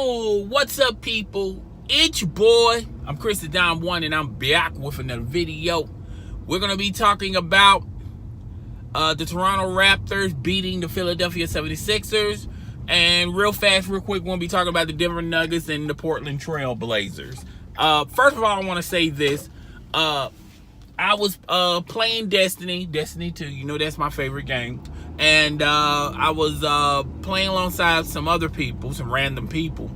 Yo, what's up, people? It's your boy. I'm Chris the Dom One, and I'm back with another video. We're gonna be talking about the Toronto Raptors beating the Philadelphia 76ers, and real fast, real quick, we're gonna be talking about the Denver Nuggets and the Portland Trail Blazers. First of all, I want to say this. I was playing Destiny 2. You know that's my favorite game. And I was playing alongside some other people, some random people.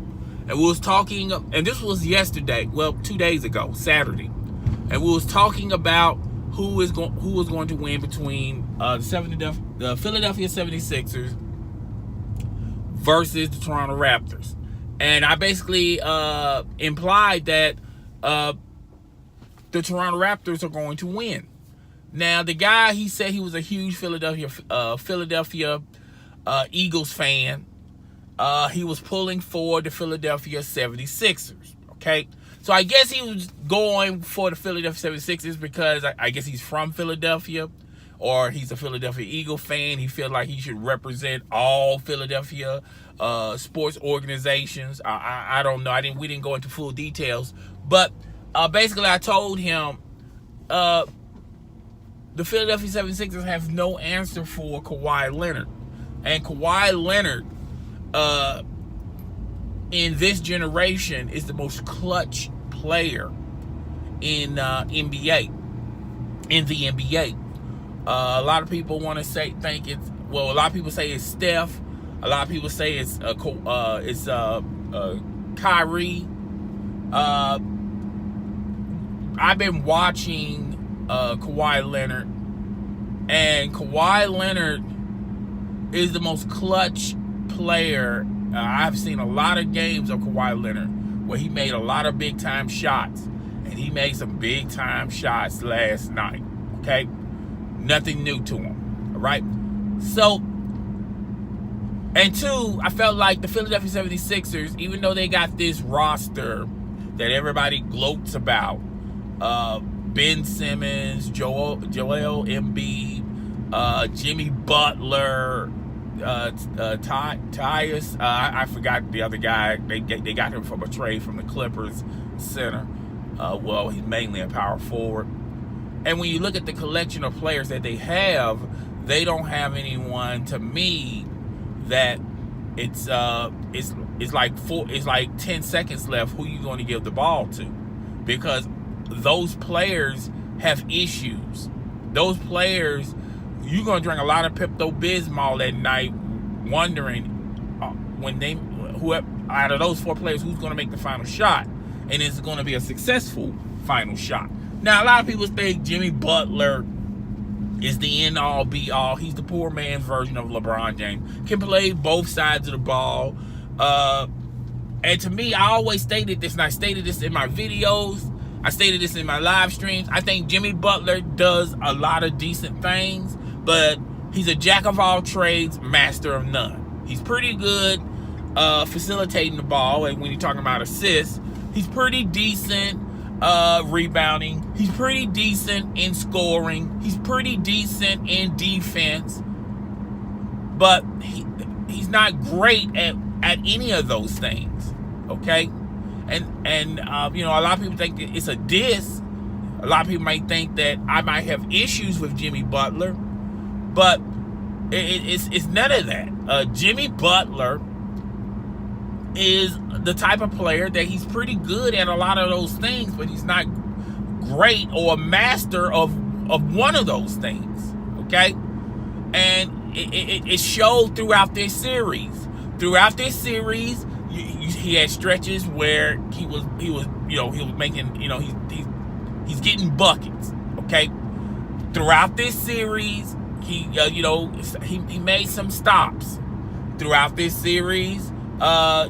And we was talking, and this was yesterday, well, 2 days ago, Saturday. And we was talking about who was going to win between the Philadelphia 76ers versus the Toronto Raptors. And I basically implied that the Toronto Raptors are going to win. Now, the guy, he said he was a huge Philadelphia Eagles fan. He was pulling for the Philadelphia 76ers, okay? So I guess he was going for the Philadelphia 76ers because I guess he's from Philadelphia, or he's a Philadelphia Eagle fan. He feels like he should represent all Philadelphia sports organizations. I don't know. We didn't go into full details. But basically, I told him the Philadelphia 76ers have no answer for Kawhi Leonard. And Kawhi Leonard, in this generation, is the most clutch player in the NBA. A lot of people want to say a lot of people say it's Steph. A lot of people say it's Kyrie. I've been watching Kawhi Leonard, and Kawhi Leonard is the most clutch player. I've seen a lot of games of Kawhi Leonard where he made a lot of big time shots, and he made some big time shots last night. Okay, nothing new to him. All right, so. And two, I felt like the Philadelphia 76ers, even though they got this roster that everybody gloats about, Ben Simmons, Joel Embiid, Jimmy Butler, Tobias, I forgot the other guy. They got him from a trade from the Clippers center. Well, he's mainly a power forward. And when you look at the collection of players that they have, they don't have anyone, to me, that it's like 10 seconds left. Who you going to give the ball to? Because those players have issues. Those players, you're going to drink a lot of Pepto-Bismol at night, wondering whoever out of those four players, who's going to make the final shot, and it's going to be a successful final shot. Now, a lot of people think Jimmy Butler is the end-all, be-all. He's the poor man's version of LeBron James. Can play both sides of the ball. And to me, I always stated this, and I stated this in my videos. I stated this in my live streams. I think Jimmy Butler does a lot of decent things, but he's a jack of all trades, master of none. He's pretty good facilitating the ball, and when you're talking about assists, he's pretty decent rebounding. He's pretty decent in scoring. He's pretty decent in defense, but he's not great at any of those things. Okay. And a lot of people think that it's a diss. A lot of people might think that I might have issues with Jimmy Butler, but it's none of that. Jimmy Butler is the type of player that he's pretty good at a lot of those things, but he's not great or a master of one of those things. Okay, and it showed throughout this series. Throughout this series, he had stretches where he was making, he's getting buckets. Okay, throughout this series, he made some stops. Throughout this series, the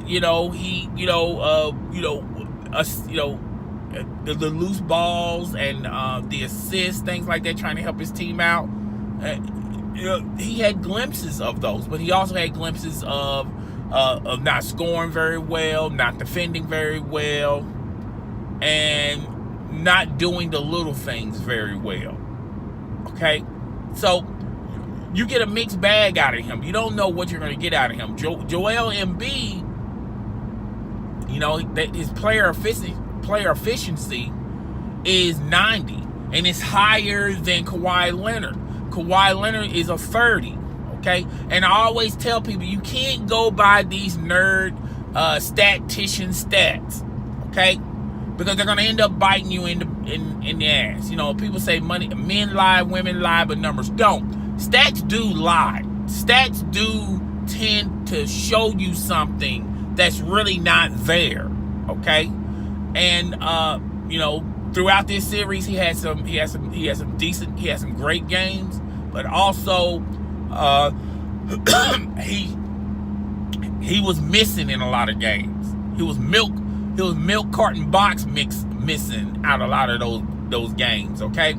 loose balls and the assists, things like that, trying to help his team out. He had glimpses of those, but he also had glimpses of not scoring very well, not defending very well, and not doing the little things very well. Okay, so you get a mixed bag out of him. You don't know what you're going to get out of him. Joel Embiid You know, his player efficiency is 90, and it's higher than Kawhi Leonard. Kawhi Leonard is a 30. Okay, and I always tell people you can't go by these nerd statistician stats. Okay, because they're gonna end up biting you in the ass. You know, people say men lie, women lie, but numbers don't. Stats do lie. Stats do tend to show you something that's really not there. Okay, and you know, throughout this series, he had some great games, but also he was missing in a lot of games. He was milk carton box missing out a lot of those games. Okay,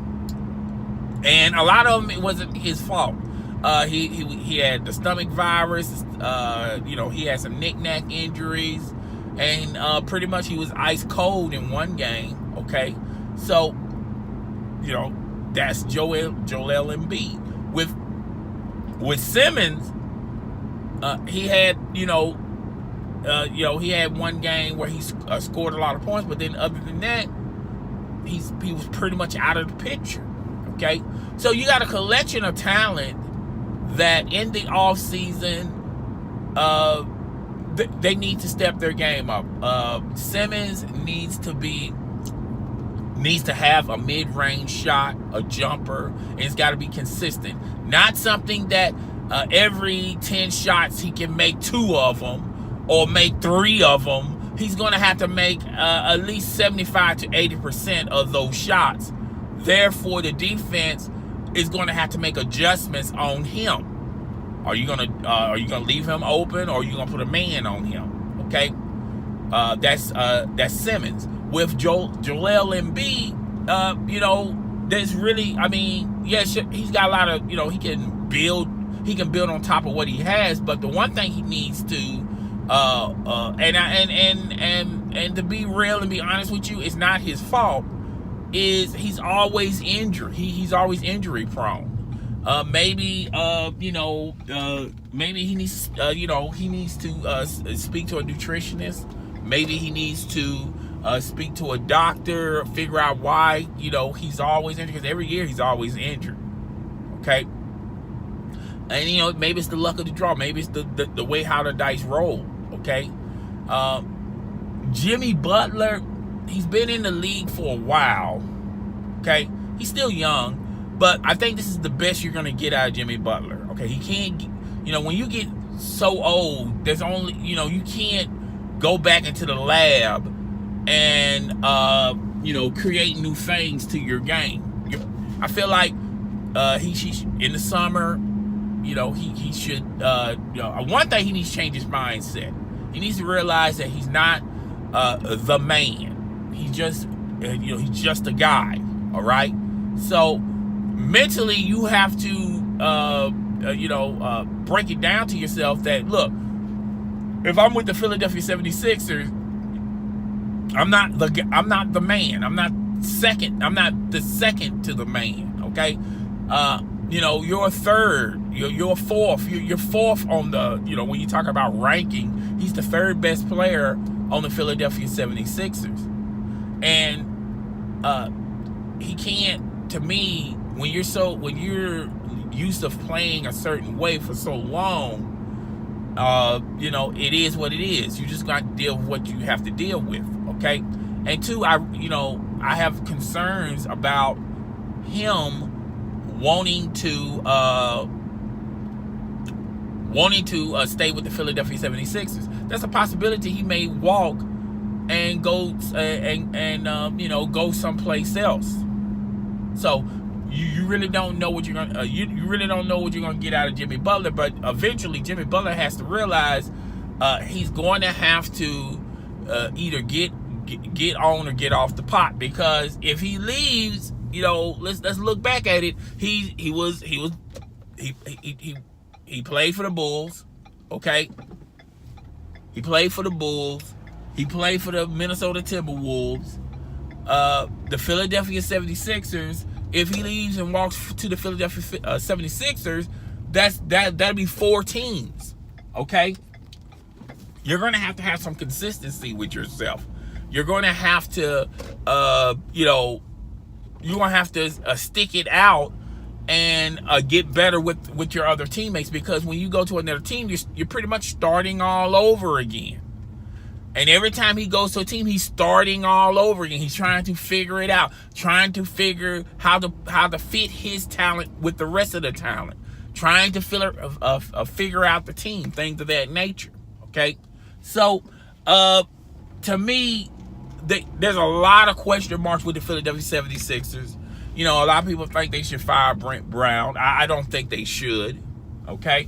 and a lot of them it wasn't his fault. He had the stomach virus. You know, he had some knick-knack injuries, and pretty much he was ice cold in one game. Okay, so you know that's Joel Embiid. With Simmons, he had he had one game where he scored a lot of points, but then other than that, he was pretty much out of the picture. Okay, so you got a collection of talent that in the off season, they need to step their game up. Simmons needs to have a mid-range shot, a jumper, and it's got to be consistent. Not something that every 10 shots he can make 2 of them or make 3 of them. He's going to have to make at least 75 to 80% of those shots. Therefore, the defense is going to have to make adjustments on him. Are you gonna leave him open, or are you gonna put a man on him? Okay, that's Simmons. With Joel Embiid, you know, there's really, I mean, yes, he's got a lot of, you know, he can build on top of what he has, but the one thing he needs to, and to be real and be honest with you, it's not his fault. Is he's always injured. He's always injury prone. Maybe he needs to speak to a nutritionist. Maybe he needs to speak to a doctor, figure out why, you know, he's always injured, because every year he's always injured. Okay, and you know, maybe it's the luck of the draw, maybe it's the way how the dice roll. Okay, Jimmy Butler, he's been in the league for a while. Okay, he's still young, but I think this is the best you're going to get out of Jimmy Butler. Okay, he can't, you know, when you get so old, there's only, you know, you can't go back into the lab and, you know, create new things to your game. I feel like he in the summer, you know, he should, you know, one thing he needs to change his mindset. He needs to realize that he's not the man. He's just, you know, he's just a guy. All right. So mentally, you have to, break it down to yourself that, look, if I'm with the Philadelphia 76ers, I'm not the man. I'm not the second to the man. Okay. You know, you're third. You're fourth. You're fourth on the, you know, when you talk about ranking, he's the third best player on the Philadelphia 76ers. And he can't, to me, when you're used to playing a certain way for so long, you know, it is what it is. You just got to deal with what you have to deal with. Okay. And two, I have concerns about him wanting to stay with the Philadelphia 76ers. That's a possibility. He may walk and go go someplace else. So you really don't know what you're gonna get out of Jimmy Butler. But eventually, Jimmy Butler has to realize he's going to have to either get on or get off the pot, because if he leaves, you know, let's look back at it. He played for the Bulls, okay? He played for the Bulls. He played for the Minnesota Timberwolves. The Philadelphia 76ers, if he leaves and walks to the Philadelphia 76ers, that'll be 4 teams, okay? you're going to have some consistency with yourself. You're going to have to, you're going to have to stick it out and get better with your other teammates, because when you go to another team, you're pretty much starting all over again. And every time he goes to a team, he's starting all over again. He's trying to figure it out, trying to figure how to fit his talent with the rest of the talent, trying to figure out the team, things of that nature. Okay, so to me, there's a lot of question marks with the Philadelphia 76ers. A lot of people think they should fire Brent Brown. I don't think they should. Okay,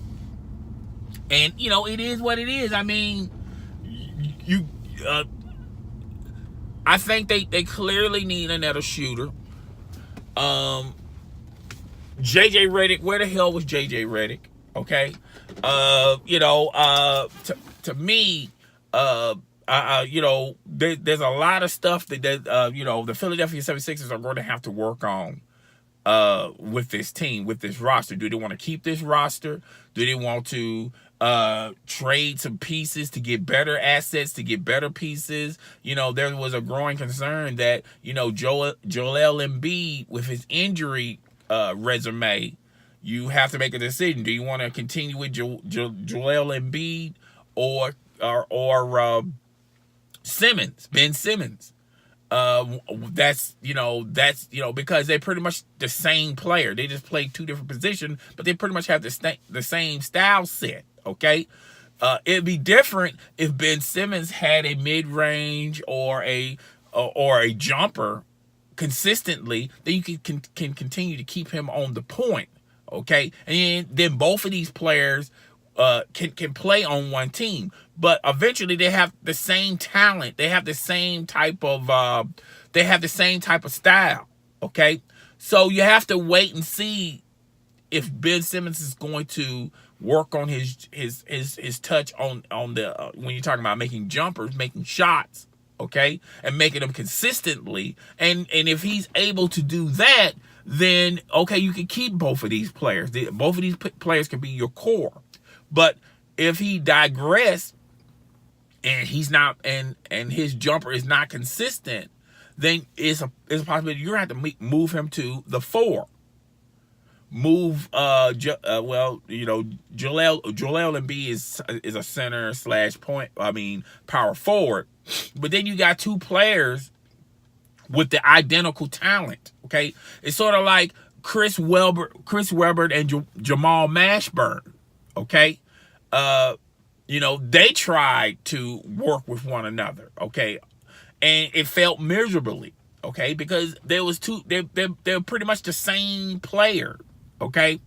and it is what it is. I mean, I think they clearly need another shooter. JJ Redick, where the hell was JJ Redick? Okay, to me, there's a lot of stuff that the Philadelphia 76ers are going to have to work on with this team, with this roster. Do they want to keep this roster? Do they want to trade some pieces to get better assets, to get better pieces? There was a growing concern that Joel Embiid, with his injury resume, you have to make a decision. Do you want to continue with Joel Embiid or Ben Simmons? That's because they're pretty much the same player. They just play two different positions, but they pretty much have the same style set. Okay, it'd be different if Ben Simmons had a mid-range or a jumper consistently. Then you can continue to keep him on the point. Okay, and then both of these players can play on one team, but eventually they have the same talent. They have the same type of style. Okay, so you have to wait and see if Ben Simmons is going to work on his touch on the when you're talking about making jumpers, making shots, okay, and making them consistently. And if he's able to do that, then okay, you can keep both of these players. Both of these players can be your core. But if he digresses and he's not, and his jumper is not consistent, then it's a possibility you're going to have to move him to the 4. Joel Embiid is a center / power forward, but then you got two players with the identical talent. Okay, it's sort of like Chris Webber and Jamal Mashburn. Okay, they tried to work with one another. Okay, and it failed miserably. Okay, because they're pretty much the same player. Okay,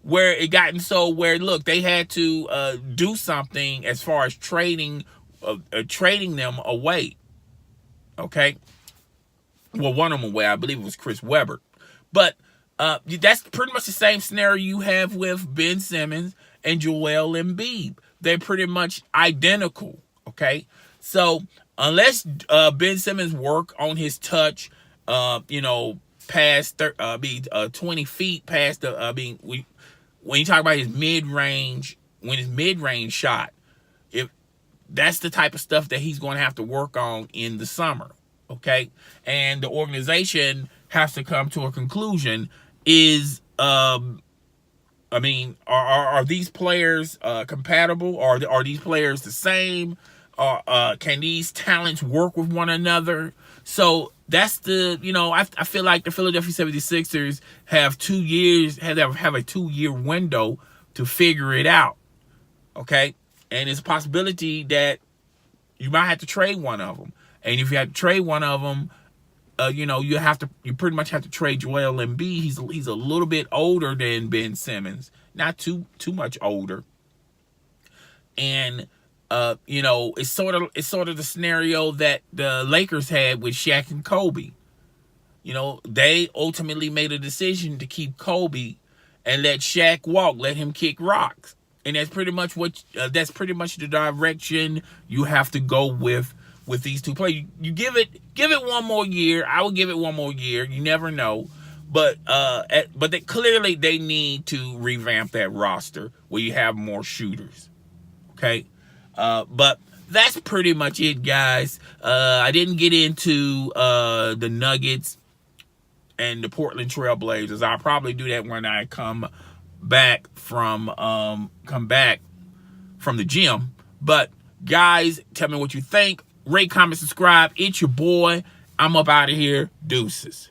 where it gotten so where look, they had to do something as far as trading them away. Okay, well, one of them away, I believe it was Chris Webber, but that's pretty much the same scenario you have with Ben Simmons and Joel Embiid. They're pretty much identical. Okay, so unless Ben Simmons work on his touch, past 20 feet past the when you talk about his mid-range shot, if that's the type of stuff that he's going to have to work on in the summer. Okay, and the organization has to come to a conclusion. Are these players compatible? Are these players the same? Can these talents work with one another? So that's I feel like the Philadelphia 76ers have 2 years, have a 2-year window to figure it out. Okay, and it's a possibility that you might have to trade one of them. And if you have to trade one of them, you pretty much have to trade Joel Embiid. He's a little bit older than Ben Simmons, not too much older. And it's sort of the scenario that the Lakers had with Shaq and Kobe. They ultimately made a decision to keep Kobe and let Shaq walk, let him kick rocks. And that's pretty much the direction you have to go with these two players. You give it one more year. I would give it one more year. You never know. But clearly they need to revamp that roster where you have more shooters. Okay? But that's pretty much it, guys. I didn't get into the Nuggets and the Portland Trail Blazers. I'll probably do that when I come back from the gym. But guys, tell me what you think. Rate, comment, subscribe. It's your boy. I'm up out of here. Deuces.